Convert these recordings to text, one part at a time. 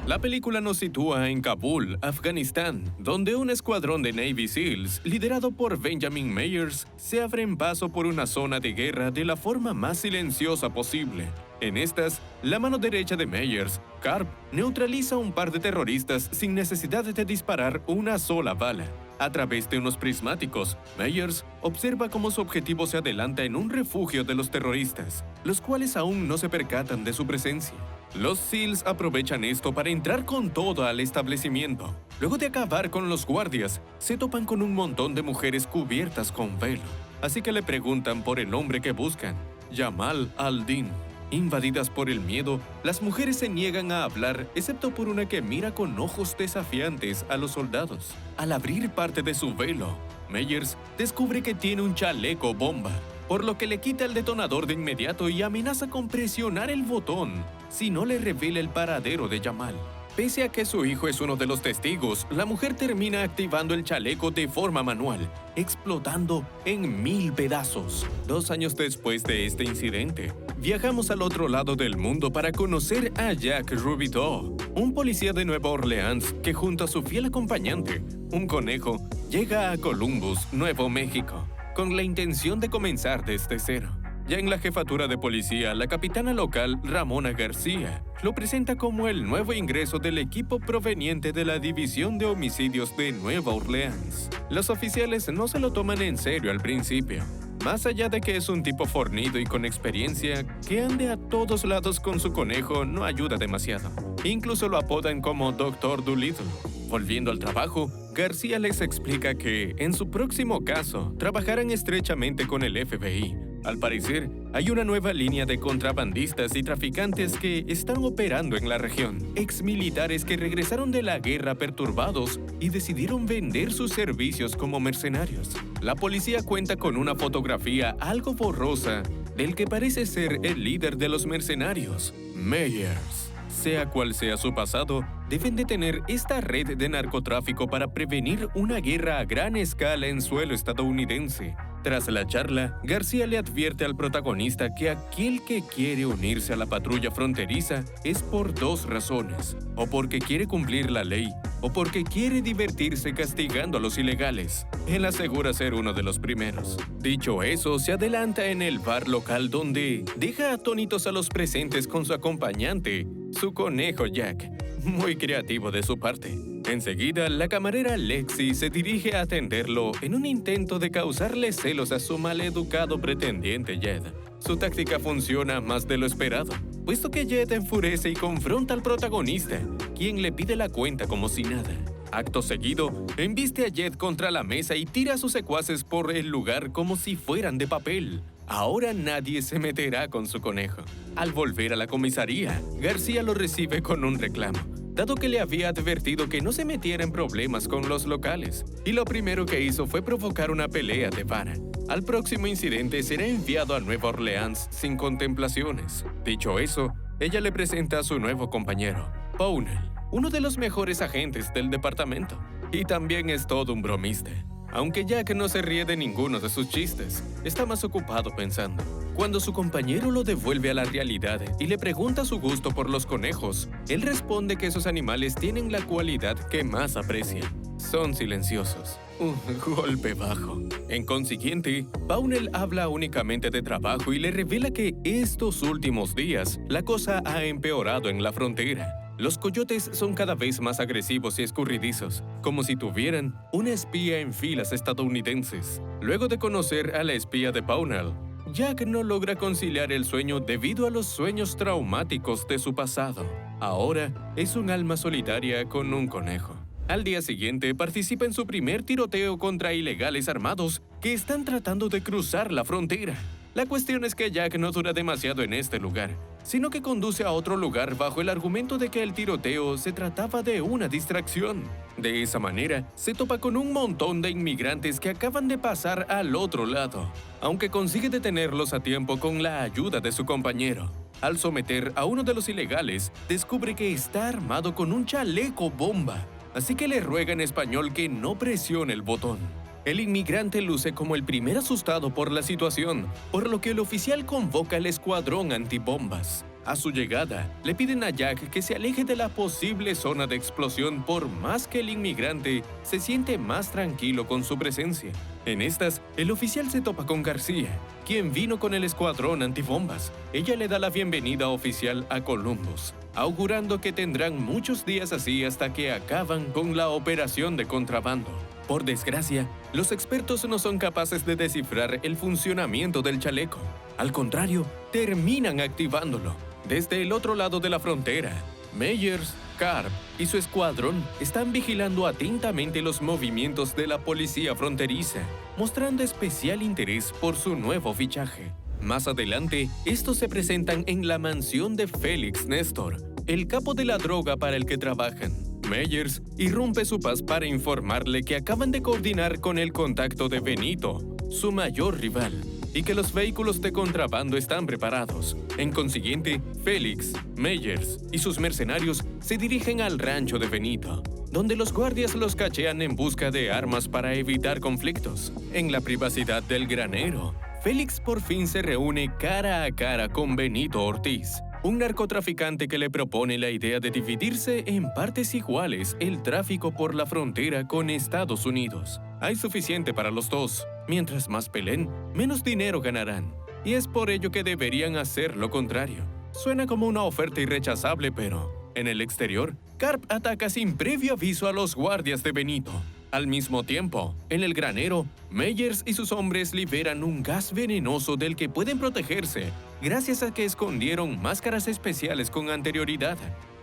La película nos sitúa en Kabul, Afganistán, donde un escuadrón de Navy SEALs, liderado por Benjamin Meyers, se abre en paso por una zona de guerra de la forma más silenciosa posible. En estas, la mano derecha de Meyers, Karp, neutraliza a un par de terroristas sin necesidad de disparar una sola bala. A través de unos prismáticos, Meyers observa cómo su objetivo se adelanta en un refugio de los terroristas, los cuales aún no se percatan de su presencia. Los SEALs aprovechan esto para entrar con todo al establecimiento. Luego de acabar con los guardias, se topan con un montón de mujeres cubiertas con velo. Así que le preguntan por el hombre que buscan, Jamal al-Din. Invadidas por el miedo, las mujeres se niegan a hablar, excepto por una que mira con ojos desafiantes a los soldados. Al abrir parte de su velo, Meyers descubre que tiene un chaleco bomba, por lo que le quita el detonador de inmediato y amenaza con presionar el botón si no le revela el paradero de Jamal. Pese a que su hijo es uno de los testigos, la mujer termina activando el chaleco de forma manual, explotando en 1000 pedazos. 2 años después de este incidente, viajamos al otro lado del mundo para conocer a Jack Rubidoux, un policía de Nueva Orleans que junto a su fiel acompañante, un conejo, llega a Columbus, Nuevo México, con la intención de comenzar desde cero. Ya en la jefatura de policía, la capitana local, Ramona García, lo presenta como el nuevo ingreso del equipo proveniente de la División de Homicidios de Nueva Orleans. Los oficiales no se lo toman en serio al principio. Más allá de que es un tipo fornido y con experiencia, que ande a todos lados con su conejo no ayuda demasiado. Incluso lo apodan como Dr. Dolittle. Volviendo al trabajo, García les explica que, en su próximo caso, trabajarán estrechamente con el FBI. Al parecer, hay una nueva línea de contrabandistas y traficantes que están operando en la región. Exmilitares que regresaron de la guerra perturbados y decidieron vender sus servicios como mercenarios. La policía cuenta con una fotografía algo borrosa del que parece ser el líder de los mercenarios, Meyers. Sea cual sea su pasado, deben detener esta red de narcotráfico para prevenir una guerra a gran escala en suelo estadounidense. Tras la charla, García le advierte al protagonista que aquel que quiere unirse a la patrulla fronteriza es por 2 razones: o porque quiere cumplir la ley, o porque quiere divertirse castigando a los ilegales. Él asegura ser uno de los primeros. Dicho eso, se adelanta en el bar local donde deja atónitos a los presentes con su acompañante, su conejo Jack, muy creativo de su parte. Enseguida, la camarera Lexi se dirige a atenderlo en un intento de causarle celos a su maleducado pretendiente Jed. Su táctica funciona más de lo esperado, puesto que Jed enfurece y confronta al protagonista, quien le pide la cuenta como si nada. Acto seguido, embiste a Jed contra la mesa y tira a sus secuaces por el lugar como si fueran de papel. Ahora nadie se meterá con su conejo. Al volver a la comisaría, García lo recibe con un reclamo, dado que le había advertido que no se metiera en problemas con los locales, y lo primero que hizo fue provocar una pelea de vara. Al próximo incidente será enviado a Nueva Orleans sin contemplaciones. Dicho eso, ella le presenta a su nuevo compañero, Pownell, uno de los mejores agentes del departamento, y también es todo un bromista. Aunque Jack no se ríe de ninguno de sus chistes, está más ocupado pensando. Cuando su compañero lo devuelve a la realidad y le pregunta su gusto por los conejos, él responde que esos animales tienen la cualidad que más aprecia: son silenciosos. Un golpe bajo. En consiguiente, Pownell habla únicamente de trabajo y le revela que estos últimos días la cosa ha empeorado en la frontera. Los coyotes son cada vez más agresivos y escurridizos, como si tuvieran una espía en filas estadounidenses. Luego de conocer a la espía de Pownell, Jack no logra conciliar el sueño debido a los sueños traumáticos de su pasado. Ahora es un alma solitaria con un conejo. Al día siguiente participa en su primer tiroteo contra ilegales armados que están tratando de cruzar la frontera. La cuestión es que Jack no dura demasiado en este lugar, sino que conduce a otro lugar bajo el argumento de que el tiroteo se trataba de una distracción. De esa manera, se topa con un montón de inmigrantes que acaban de pasar al otro lado, aunque consigue detenerlos a tiempo con la ayuda de su compañero. Al someter a uno de los ilegales, descubre que está armado con un chaleco bomba, así que le ruega en español que no presione el botón. El inmigrante luce como el primer asustado por la situación, por lo que el oficial convoca al escuadrón antibombas. A su llegada, le piden a Jack que se aleje de la posible zona de explosión por más que el inmigrante se siente más tranquilo con su presencia. En estas, el oficial se topa con García, quien vino con el escuadrón antibombas. Ella le da la bienvenida oficial a Columbus, augurando que tendrán muchos días así hasta que acaban con la operación de contrabando. Por desgracia, los expertos no son capaces de descifrar el funcionamiento del chaleco. Al contrario, terminan activándolo. Desde el otro lado de la frontera, Meyers, Karp y su escuadrón están vigilando atentamente los movimientos de la policía fronteriza, mostrando especial interés por su nuevo fichaje. Más adelante, estos se presentan en la mansión de Félix Néstor, el capo de la droga para el que trabajan. Meyers irrumpe su paz para informarle que acaban de coordinar con el contacto de Benito, su mayor rival, y que los vehículos de contrabando están preparados. En consiguiente, Félix, Meyers y sus mercenarios se dirigen al rancho de Benito, donde los guardias los cachean en busca de armas para evitar conflictos. En la privacidad del granero, Félix por fin se reúne cara a cara con Benito Ortiz, un narcotraficante que le propone la idea de dividirse en partes iguales el tráfico por la frontera con Estados Unidos. Hay suficiente para los dos. Mientras más peleen, menos dinero ganarán. Y es por ello que deberían hacer lo contrario. Suena como una oferta irrechazable, pero en el exterior, Karp ataca sin previo aviso a los guardias de Benito. Al mismo tiempo, en el granero, Meyers y sus hombres liberan un gas venenoso del que pueden protegerse gracias a que escondieron máscaras especiales con anterioridad.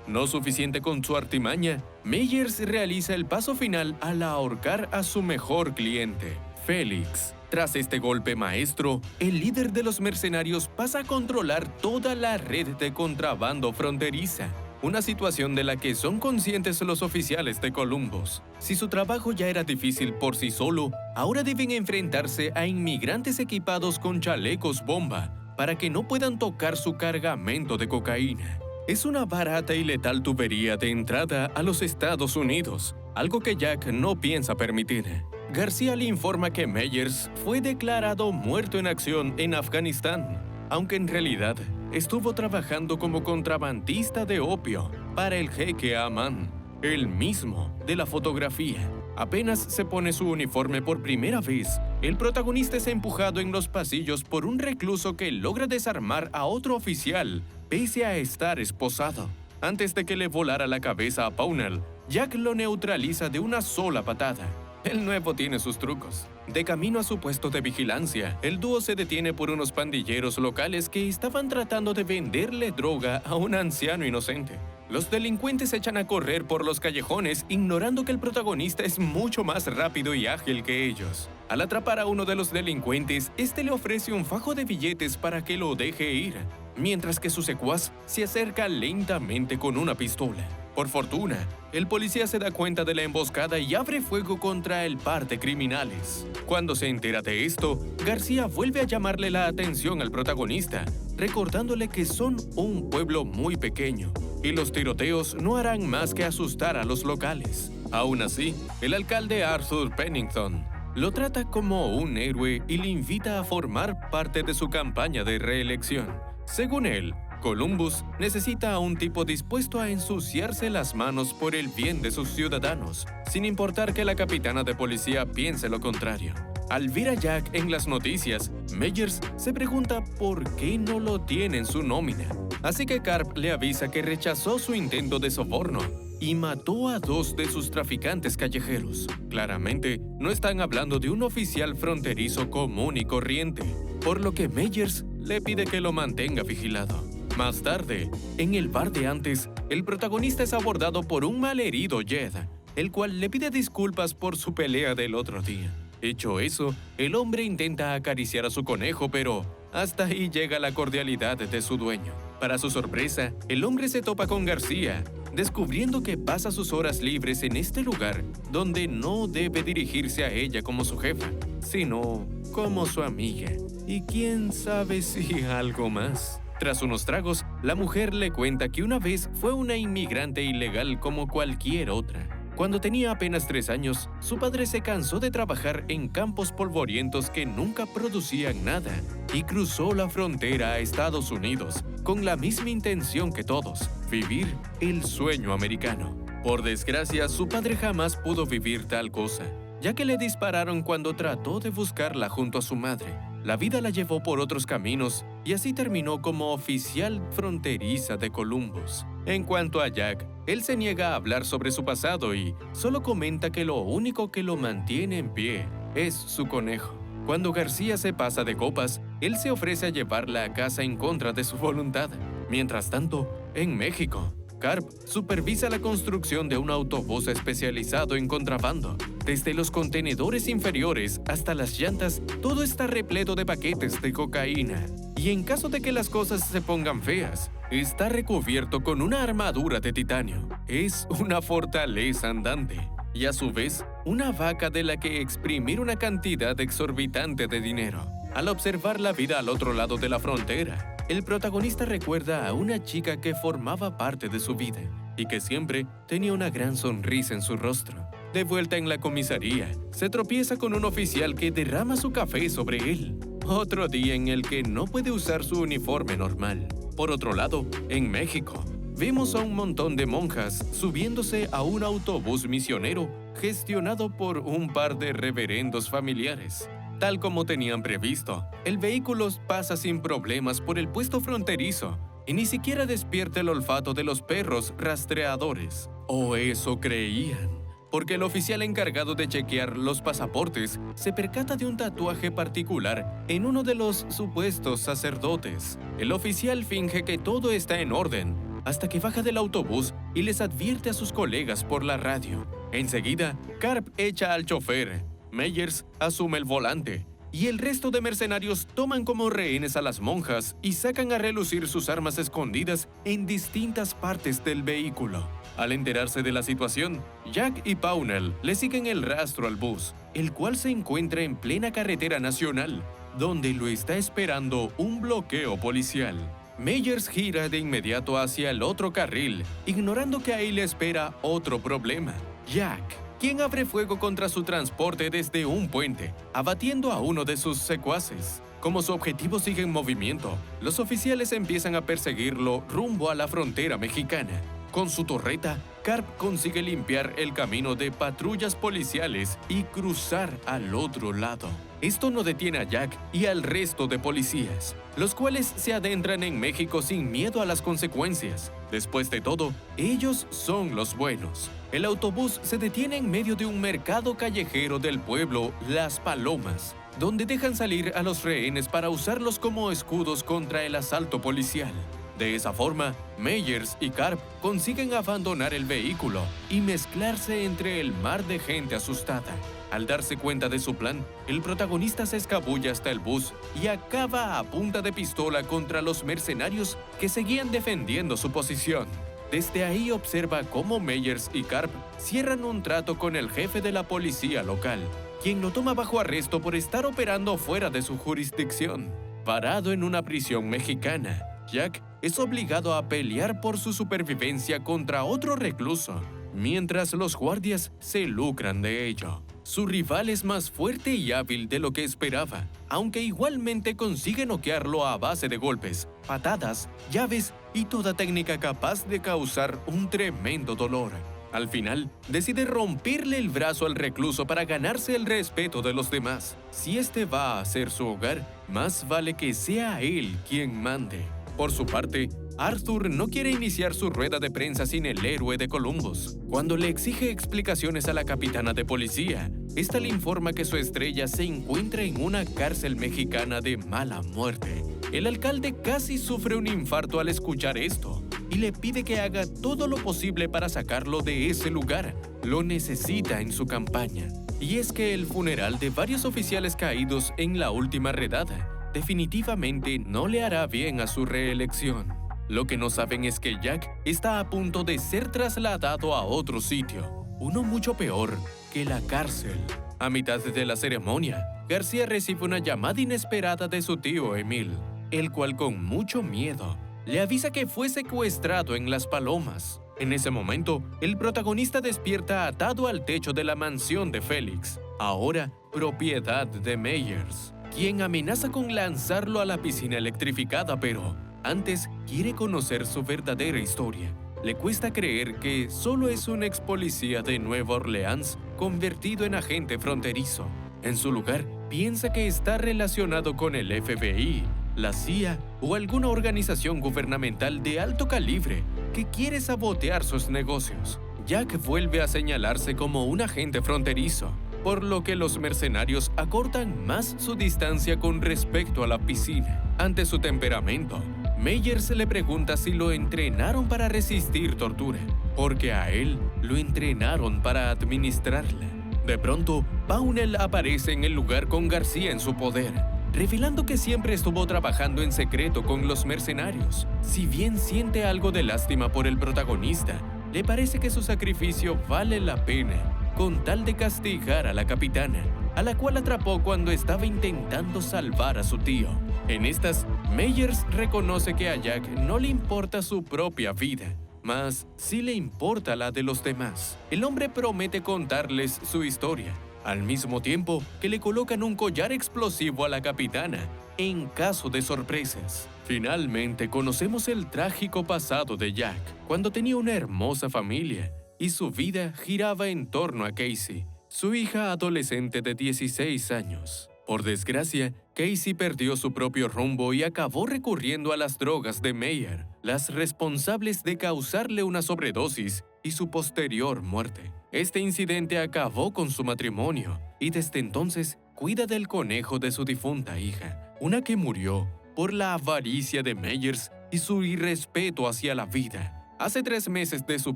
No suficiente con su artimaña, Meyers realiza el paso final al ahorcar a su mejor cliente, Félix. Tras este golpe maestro, el líder de los mercenarios pasa a controlar toda la red de contrabando fronteriza, una situación de la que son conscientes los oficiales de Columbus. Si su trabajo ya era difícil por sí solo, ahora deben enfrentarse a inmigrantes equipados con chalecos bomba para que no puedan tocar su cargamento de cocaína. Es una barata y letal tubería de entrada a los Estados Unidos, algo que Jack no piensa permitir. García le informa que Meyers fue declarado muerto en acción en Afganistán, aunque en realidad estuvo trabajando como contrabandista de opio para el jeque Aman, el mismo de la fotografía. Apenas se pone su uniforme por primera vez, el protagonista es empujado en los pasillos por un recluso que logra desarmar a otro oficial, pese a estar esposado. Antes de que le volara la cabeza a Pownell, Jack lo neutraliza de una sola patada. El nuevo tiene sus trucos. De camino a su puesto de vigilancia, el dúo se detiene por unos pandilleros locales que estaban tratando de venderle droga a un anciano inocente. Los delincuentes se echan a correr por los callejones, ignorando que el protagonista es mucho más rápido y ágil que ellos. Al atrapar a uno de los delincuentes, este le ofrece un fajo de billetes para que lo deje ir, mientras que su secuaz se acerca lentamente con una pistola. Por fortuna, el policía se da cuenta de la emboscada y abre fuego contra el par de criminales. Cuando se entera de esto, García vuelve a llamarle la atención al protagonista, recordándole que son un pueblo muy pequeño y los tiroteos no harán más que asustar a los locales. Aún así, el alcalde Arthur Pennington lo trata como un héroe y le invita a formar parte de su campaña de reelección. Según él, Columbus necesita a un tipo dispuesto a ensuciarse las manos por el bien de sus ciudadanos, sin importar que la capitana de policía piense lo contrario. Al ver a Jack en las noticias, Meyers se pregunta por qué no lo tiene en su nómina. Así que Karp le avisa que rechazó su intento de soborno y mató a 2 de sus traficantes callejeros. Claramente, no están hablando de un oficial fronterizo común y corriente, por lo que Meyers le pide que lo mantenga vigilado. Más tarde, en el bar de antes, el protagonista es abordado por un malherido Jed, el cual le pide disculpas por su pelea del otro día. Hecho eso, el hombre intenta acariciar a su conejo, pero hasta ahí llega la cordialidad de su dueño. Para su sorpresa, el hombre se topa con García, descubriendo que pasa sus horas libres en este lugar donde no debe dirigirse a ella como su jefa, sino como su amiga. Y quién sabe si algo más. Tras unos tragos, la mujer le cuenta que una vez fue una inmigrante ilegal como cualquier otra. Cuando tenía apenas 3 años, su padre se cansó de trabajar en campos polvorientos que nunca producían nada y cruzó la frontera a Estados Unidos con la misma intención que todos, vivir el sueño americano. Por desgracia, su padre jamás pudo vivir tal cosa, ya que le dispararon cuando trató de buscarla junto a su madre. La vida la llevó por otros caminos y así terminó como oficial fronteriza de Columbus. En cuanto a Jack, él se niega a hablar sobre su pasado y solo comenta que lo único que lo mantiene en pie es su conejo. Cuando García se pasa de copas, él se ofrece a llevarla a casa en contra de su voluntad. Mientras tanto, en México, Carp supervisa la construcción de un autobús especializado en contrabando. Desde los contenedores inferiores hasta las llantas, todo está repleto de paquetes de cocaína. Y en caso de que las cosas se pongan feas, está recubierto con una armadura de titanio. Es una fortaleza andante. Y a su vez, una vaca de la que exprimir una cantidad exorbitante de dinero. Al observar la vida al otro lado de la frontera, el protagonista recuerda a una chica que formaba parte de su vida y que siempre tenía una gran sonrisa en su rostro. De vuelta en la comisaría, se tropieza con un oficial que derrama su café sobre él. Otro día en el que no puede usar su uniforme normal. Por otro lado, en México, vemos a un montón de monjas subiéndose a un autobús misionero gestionado por un par de reverendos familiares. Tal como tenían previsto, el vehículo pasa sin problemas por el puesto fronterizo y ni siquiera despierta el olfato de los perros rastreadores. O eso creían, porque el oficial encargado de chequear los pasaportes se percata de un tatuaje particular en uno de los supuestos sacerdotes. El oficial finge que todo está en orden, hasta que baja del autobús y les advierte a sus colegas por la radio. Enseguida, Carp echa al chofer, Meyers asume el volante, y el resto de mercenarios toman como rehenes a las monjas y sacan a relucir sus armas escondidas en distintas partes del vehículo. Al enterarse de la situación, Jack y Pownell le siguen el rastro al bus, el cual se encuentra en plena carretera nacional, donde lo está esperando un bloqueo policial. Meyers gira de inmediato hacia el otro carril, ignorando que ahí le espera otro problema. Jack, quien abre fuego contra su transporte desde un puente, abatiendo a uno de sus secuaces. Como su objetivo sigue en movimiento, los oficiales empiezan a perseguirlo rumbo a la frontera mexicana. Con su torreta, Carp consigue limpiar el camino de patrullas policiales y cruzar al otro lado. Esto no detiene a Jack y al resto de policías, los cuales se adentran en México sin miedo a las consecuencias. Después de todo, ellos son los buenos. El autobús se detiene en medio de un mercado callejero del pueblo Las Palomas, donde dejan salir a los rehenes para usarlos como escudos contra el asalto policial. De esa forma, Meyers y Carp consiguen abandonar el vehículo y mezclarse entre el mar de gente asustada. Al darse cuenta de su plan, el protagonista se escabulle hasta el bus y acaba a punta de pistola contra los mercenarios que seguían defendiendo su posición. Desde ahí observa cómo Meyers y Carp cierran un trato con el jefe de la policía local, quien lo toma bajo arresto por estar operando fuera de su jurisdicción. Parado en una prisión mexicana, Jack es obligado a pelear por su supervivencia contra otro recluso, mientras los guardias se lucran de ello. Su rival es más fuerte y hábil de lo que esperaba, aunque igualmente consigue noquearlo a base de golpes, patadas, llaves y toda técnica capaz de causar un tremendo dolor. Al final, decide romperle el brazo al recluso para ganarse el respeto de los demás. Si este va a ser su hogar, más vale que sea él quien mande. Por su parte, Arthur no quiere iniciar su rueda de prensa sin el héroe de Columbus. Cuando le exige explicaciones a la capitana de policía, esta le informa que su estrella se encuentra en una cárcel mexicana de mala muerte. El alcalde casi sufre un infarto al escuchar esto y le pide que haga todo lo posible para sacarlo de ese lugar. Lo necesita en su campaña. Y es que el funeral de varios oficiales caídos en la última redada definitivamente no le hará bien a su reelección. Lo que no saben es que Jack está a punto de ser trasladado a otro sitio, uno mucho peor que la cárcel. A mitad de la ceremonia, García recibe una llamada inesperada de su tío Emil, el cual con mucho miedo le avisa que fue secuestrado en Las Palomas. En ese momento, el protagonista despierta atado al techo de la mansión de Félix, ahora propiedad de Meyers, quien amenaza con lanzarlo a la piscina electrificada, pero Antes quiere conocer su verdadera historia. Le cuesta creer que solo es un ex policía de Nueva Orleans convertido en agente fronterizo. En su lugar, piensa que está relacionado con el FBI, la CIA o alguna organización gubernamental de alto calibre que quiere sabotear sus negocios. Jack vuelve a señalarse como un agente fronterizo, por lo que los mercenarios acortan más su distancia con respecto a la piscina. Ante su temperamento, Meyers le pregunta si lo entrenaron para resistir tortura, porque a él lo entrenaron para administrarla. De pronto, Pownell aparece en el lugar con García en su poder, revelando que siempre estuvo trabajando en secreto con los mercenarios. Si bien siente algo de lástima por el protagonista, le parece que su sacrificio vale la pena con tal de castigar a la capitana, a la cual atrapó cuando estaba intentando salvar a su tío. En estas, Meyers reconoce que a Jack no le importa su propia vida, mas sí le importa la de los demás. El hombre promete contarles su historia, al mismo tiempo que le colocan un collar explosivo a la capitana en caso de sorpresas. Finalmente conocemos el trágico pasado de Jack, cuando tenía una hermosa familia y su vida giraba en torno a Casey, su hija adolescente de 16 años. Por desgracia, Casey perdió su propio rumbo y acabó recurriendo a las drogas de Meyer, las responsables de causarle una sobredosis y su posterior muerte. Este incidente acabó con su matrimonio y desde entonces cuida del conejo de su difunta hija, una que murió por la avaricia de Meyers y su irrespeto hacia la vida. Hace 3 meses de su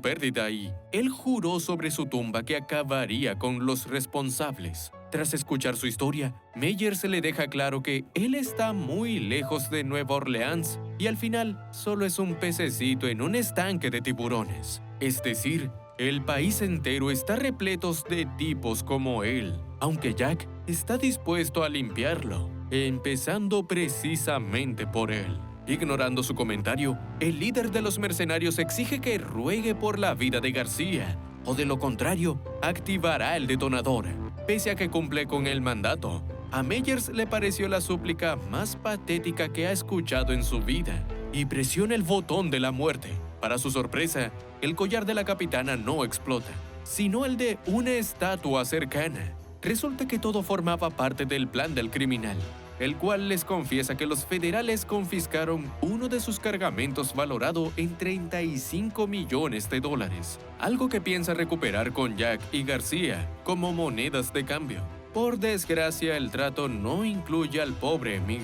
pérdida y él juró sobre su tumba que acabaría con los responsables. Tras escuchar su historia, Meyers le deja claro que él está muy lejos de Nueva Orleans y al final solo es un pececito en un estanque de tiburones. Es decir, el país entero está repleto de tipos como él, aunque Jack está dispuesto a limpiarlo, empezando precisamente por él. Ignorando su comentario, el líder de los mercenarios exige que ruegue por la vida de García, o de lo contrario, activará el detonador. Pese a que cumple con el mandato, a Meyers le pareció la súplica más patética que ha escuchado en su vida, y presiona el botón de la muerte. Para su sorpresa, el collar de la capitana no explota, sino el de una estatua cercana. Resulta que todo formaba parte del plan del criminal, el cual les confiesa que los federales confiscaron uno de sus cargamentos valorado en $35 millones, algo que piensa recuperar con Jack y García como monedas de cambio. Por desgracia, el trato no incluye al pobre Emil,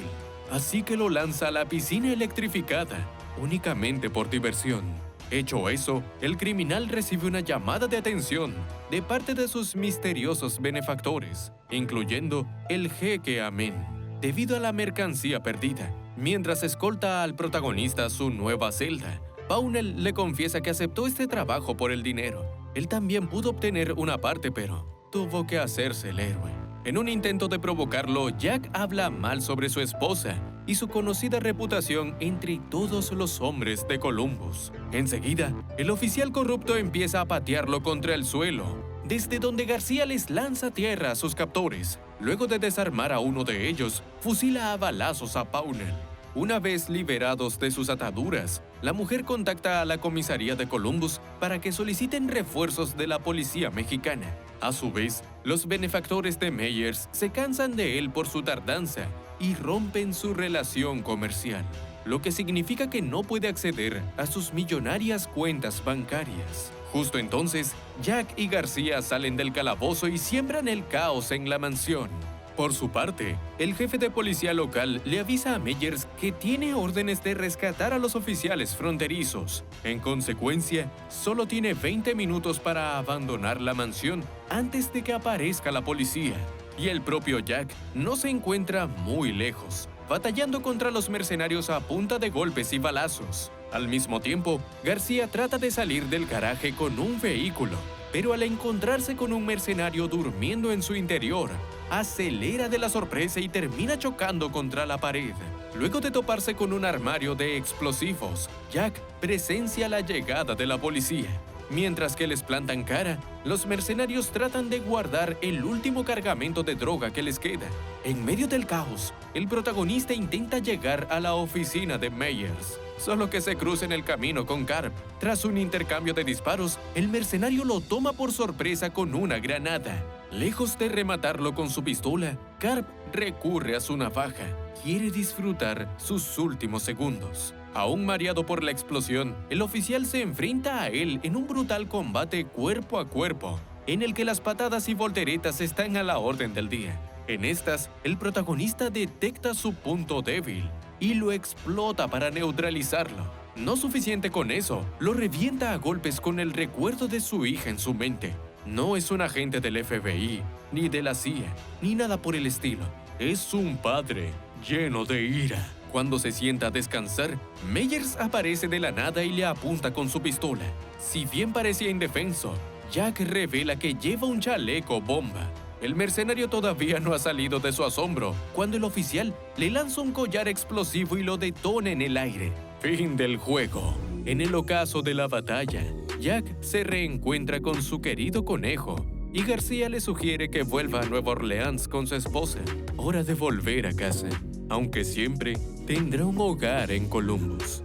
así que lo lanza a la piscina electrificada, únicamente por diversión. Hecho eso, el criminal recibe una llamada de atención de parte de sus misteriosos benefactores, incluyendo el jeque Amen, debido a la mercancía perdida. Mientras escolta al protagonista a su nueva celda, Pownell le confiesa que aceptó este trabajo por el dinero. Él también pudo obtener una parte, pero tuvo que hacerse el héroe. En un intento de provocarlo, Jack habla mal sobre su esposa y su conocida reputación entre todos los hombres de Columbus. Enseguida, el oficial corrupto empieza a patearlo contra el suelo, desde donde García les lanza tierra a sus captores. Luego de desarmar a uno de ellos, fusila a balazos a Pownell. Una vez liberados de sus ataduras, la mujer contacta a la comisaría de Columbus para que soliciten refuerzos de la policía mexicana. A su vez, los benefactores de Meyers se cansan de él por su tardanza y rompen su relación comercial, lo que significa que no puede acceder a sus millonarias cuentas bancarias. Justo entonces, Jack y García salen del calabozo y siembran el caos en la mansión. Por su parte, el jefe de policía local le avisa a Meyers que tiene órdenes de rescatar a los oficiales fronterizos. En consecuencia, solo tiene 20 minutos para abandonar la mansión antes de que aparezca la policía. Y el propio Jack no se encuentra muy lejos, batallando contra los mercenarios a punta de golpes y balazos. Al mismo tiempo, García trata de salir del garaje con un vehículo, pero al encontrarse con un mercenario durmiendo en su interior, acelera de la sorpresa y termina chocando contra la pared. Luego de toparse con un armario de explosivos, Jack presencia la llegada de la policía. Mientras que les plantan cara, los mercenarios tratan de guardar el último cargamento de droga que les queda. En medio del caos, el protagonista intenta llegar a la oficina de Meyers, solo que se cruza en el camino con Carp. Tras un intercambio de disparos, el mercenario lo toma por sorpresa con una granada. Lejos de rematarlo con su pistola, Carp recurre a su navaja. Quiere disfrutar sus últimos segundos. Aún mareado por la explosión, el oficial se enfrenta a él en un brutal combate cuerpo a cuerpo, en el que las patadas y volteretas están a la orden del día. En estas, el protagonista detecta su punto débil y lo explota para neutralizarlo. No suficiente con eso, lo revienta a golpes con el recuerdo de su hija en su mente. No es un agente del FBI, ni de la CIA, ni nada por el estilo. Es un padre lleno de ira. Cuando se sienta a descansar, Meyers aparece de la nada y le apunta con su pistola. Si bien parecía indefenso, Jack revela que lleva un chaleco bomba. El mercenario todavía no ha salido de su asombro cuando el oficial le lanza un collar explosivo y lo detona en el aire. Fin del juego. En el ocaso de la batalla, Jack se reencuentra con su querido conejo y García le sugiere que vuelva a Nueva Orleans con su esposa. Hora de volver a casa, aunque siempre tendrá un hogar en Columbus.